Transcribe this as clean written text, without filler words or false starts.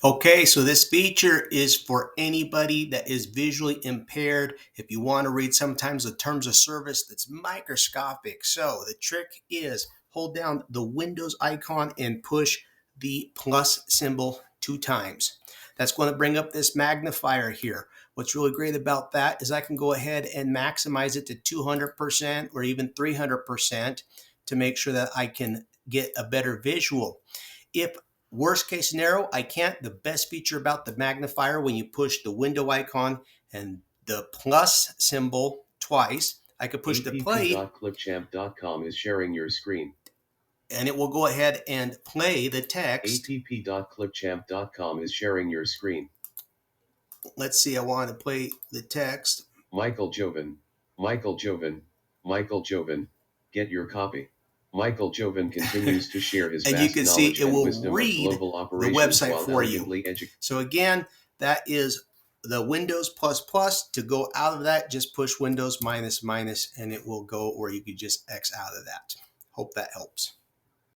Okay, so this feature is for anybody that is visually impaired. If you want to read sometimes the terms of service, that's microscopic. So the trick is hold down the Windows icon and push the plus symbol 2 times. That's going to bring up this magnifier here. What's really great about that is I can go ahead and maximize it to 200% or even 300% to make sure that I can get a better visual. If worst case scenario, I can't. The best feature about the magnifier, when you push the window icon and the plus symbol twice, I could push the play app.clipchamp.com is sharing your screen. and it will go ahead and play the text. app.clipchamp.com is sharing your screen. Let's see, I want to play the text. Michael Jovan, Michael Jovan, Michael Jovan, get your copy. Michael Jovan continues to share his And you vast can see knowledge it and will wisdom of read global the operations website while for you. elegantly educating. So again, that is the Windows plus plus. To go out of that, just push Windows minus minus and it will go, or you could just X out of that. Hope that helps.